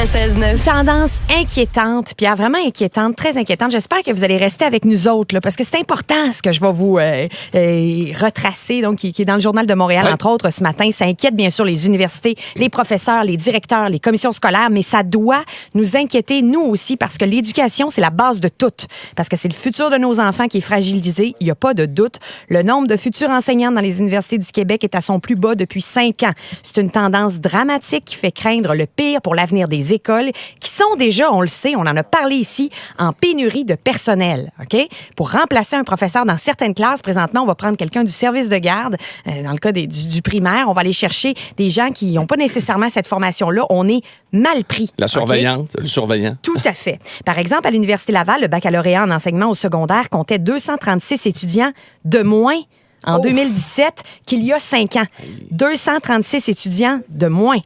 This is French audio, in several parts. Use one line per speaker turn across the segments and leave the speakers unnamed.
96.9.
Tendance inquiétante, Pierre, vraiment inquiétante, très inquiétante. J'espère que vous allez rester avec nous autres, là, parce que c'est important ce que je vais vous retracer, donc, qui est dans le Journal de Montréal, entre autres, ce matin. Ça inquiète bien sûr les universités, les professeurs, les directeurs, les commissions scolaires, mais ça doit nous inquiéter, nous aussi, parce que l'éducation, c'est la base de tout. Parce que c'est le futur de nos enfants qui est fragilisé, il n'y a pas de doute. Le nombre de futurs enseignants dans les universités du Québec est à son plus bas depuis 5 ans. C'est une tendance dramatique qui fait craindre le pire pour l'avenir des écoles, qui sont déjà, on le sait, on en a parlé ici, en pénurie de personnel. OK? Pour remplacer un professeur dans certaines classes, présentement, on va prendre quelqu'un du service de garde. Dans le cas du primaire, on va aller chercher des gens qui n'ont pas nécessairement cette formation-là. On est mal pris.
La surveillante, le surveillant.
Tout à fait. Par exemple, à l'Université Laval, le baccalauréat en enseignement au secondaire comptait 236 étudiants de moins en 2017 qu'il y a 5 ans. 236 étudiants de moins.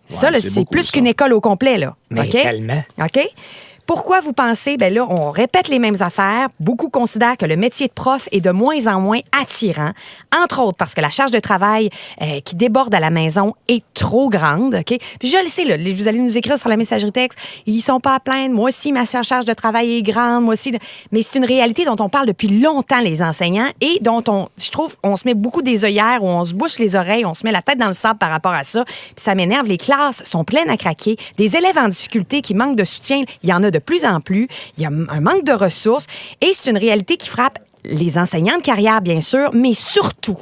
Ça, là, c'est plus qu'une école au complet, là.
Mais tellement.
OK? Pourquoi vous pensez? Bien là, on répète les mêmes affaires. Beaucoup considèrent que le métier de prof est de moins en moins attirant. Entre autres parce que la charge de travail qui déborde à la maison est trop grande. OK? Puis je le sais, là, vous allez nous écrire sur la messagerie texte. Ils sont pas à plaindre. Moi aussi, ma charge de travail est grande. Moi aussi. Mais c'est une réalité dont on parle depuis longtemps, les enseignants, et dont je trouve, on se met beaucoup des œillères, où on se bouche les oreilles, on se met la tête dans le sable par rapport à ça. Puis ça m'énerve. Les classes sont pleines à craquer. Des élèves en difficulté qui manquent de soutien, il y en a de plus en plus. Il y a un manque de ressources et c'est une réalité qui frappe les enseignants de carrière, bien sûr, mais surtout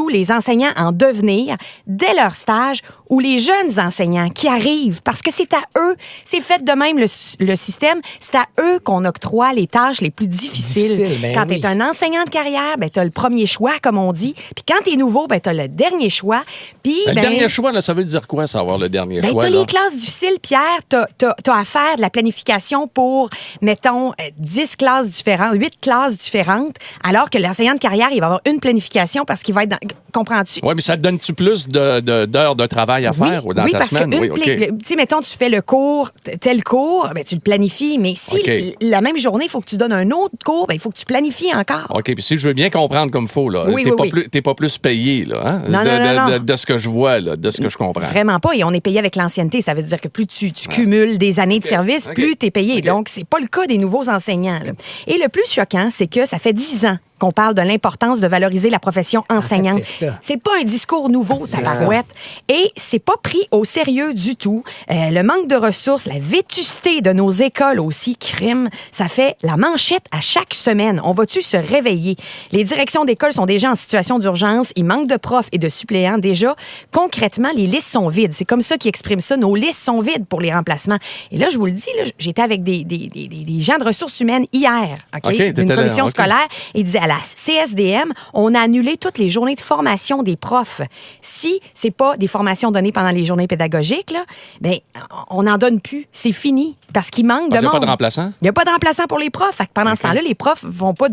les enseignants en devenir dès leur stage ou les jeunes enseignants qui arrivent, parce que c'est à eux, c'est fait de même le système, c'est à eux qu'on octroie les tâches les plus difficiles. Quand tu es un enseignant de carrière, ben, tu as le premier choix, comme on dit, puis quand tu es nouveau, ben, tu as le dernier choix. Puis,
le dernier choix, là, ça veut dire quoi, savoir le dernier choix?
Tu as les classes difficiles, Pierre, tu as à faire de la planification pour, mettons, 10 classes différentes, 8 classes différentes, alors que l'enseignant de carrière, il va avoir une planification parce qu'il va être dans... Comprends-tu?
Oui, mais ça te donne-tu plus d'heures de travail à faire dans ta semaine?
Oui, parce que, tu sais, mettons, tu fais le cours, tel cours, ben, tu le planifies, mais si la même journée, il faut que tu donnes un autre cours, ben, il faut que tu planifies encore.
OK, puis si je veux bien comprendre comme il faut, là, t'es pas plus payé, là, hein?
Non.
De ce que je vois, là, de ce que je comprends.
Vraiment pas, et on est payé avec l'ancienneté. Ça veut dire que plus tu cumules des années de service, plus tu es payé. Donc, c'est pas le cas des nouveaux enseignants, là. Et le plus choquant, c'est que ça fait 10 ans qu'on parle de l'importance de valoriser la profession enseignante. C'est pas un discours nouveau, tabarouette. Et c'est pas pris au sérieux du tout. Le manque de ressources, la vétusté de nos écoles aussi, crime, ça fait la manchette à chaque semaine. On va-tu se réveiller? Les directions d'école sont déjà en situation d'urgence. Il manque de profs et de suppléants. Déjà, concrètement, les listes sont vides. C'est comme ça qu'ils expriment ça. Nos listes sont vides pour les remplacements. Et là, je vous le dis, là, j'étais avec des gens de ressources humaines hier, d'une commission scolaire, et ils disaient à la CSDM, on a annulé toutes les journées de formation des profs. Si c'est pas des formations données pendant les journées pédagogiques, là, ben, on n'en donne plus. C'est fini. Parce qu'il manque de monde. Il n'y a pas de remplaçant? Il n'y a pas de remplaçant pour les profs. Fait que pendant ce temps-là, les profs ne font pas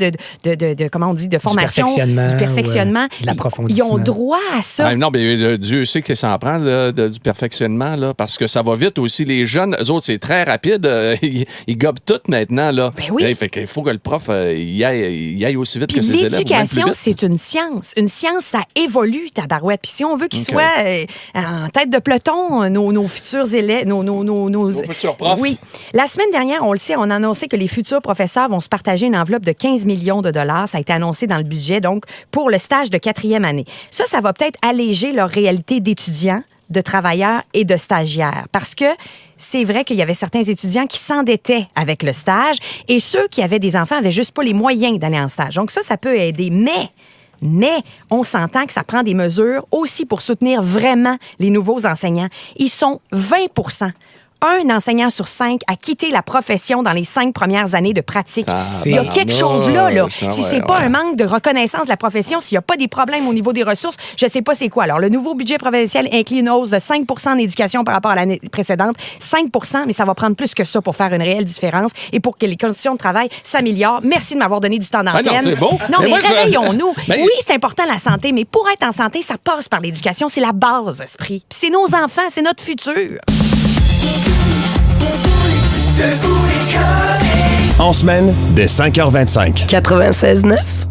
comment on dit, de formation. Du perfectionnement.
De l'approfondissement.
Ils ont droit à ça.
Non, mais Dieu sait que ça en prend du perfectionnement, là, parce que ça va vite aussi. Les jeunes, eux autres, c'est très rapide. Ils gobent tout maintenant. Là.
Ben oui.
Fait qu'il faut que le prof y aille aussi vite que ses élèves.
L'éducation, c'est une science. Une science, ça évolue, tabarouette. Puis si on veut qu'ils soient en tête de peloton, nos futurs élèves, nos
futurs profs.
Oui. La semaine dernière, on le sait, on a annoncé que les futurs professeurs vont se partager une enveloppe de 15 millions de dollars. Ça a été annoncé dans le budget, donc, pour le stage de 4e année. Ça va peut-être alléger leur réalité d'étudiants, de travailleurs et de stagiaires. Parce que c'est vrai qu'il y avait certains étudiants qui s'endettaient avec le stage et ceux qui avaient des enfants avaient juste pas les moyens d'aller en stage. Donc ça peut aider. Mais on s'entend que ça prend des mesures aussi pour soutenir vraiment les nouveaux enseignants. Ils sont 20%. Un enseignant sur 5 a quitté la profession dans les 5 premières années de pratique. Il y a quelque chose là. Si c'est pas un manque de reconnaissance de la profession, s'il n'y a pas des problèmes au niveau des ressources, je sais pas c'est quoi. Alors, le nouveau budget provincial inclut une hausse de 5 % en éducation par rapport à l'année précédente. 5 %, mais ça va prendre plus que ça pour faire une réelle différence et pour que les conditions de travail s'améliorent. Merci de m'avoir donné du temps d'antenne.
Non, c'est bon.
Non, mais réveillons-nous. Oui, c'est important la santé, mais pour être en santé, ça passe par l'éducation. C'est la base, esprit. Puis c'est nos enfants, c'est notre futur.
En semaine, dès 5h25.
96.9.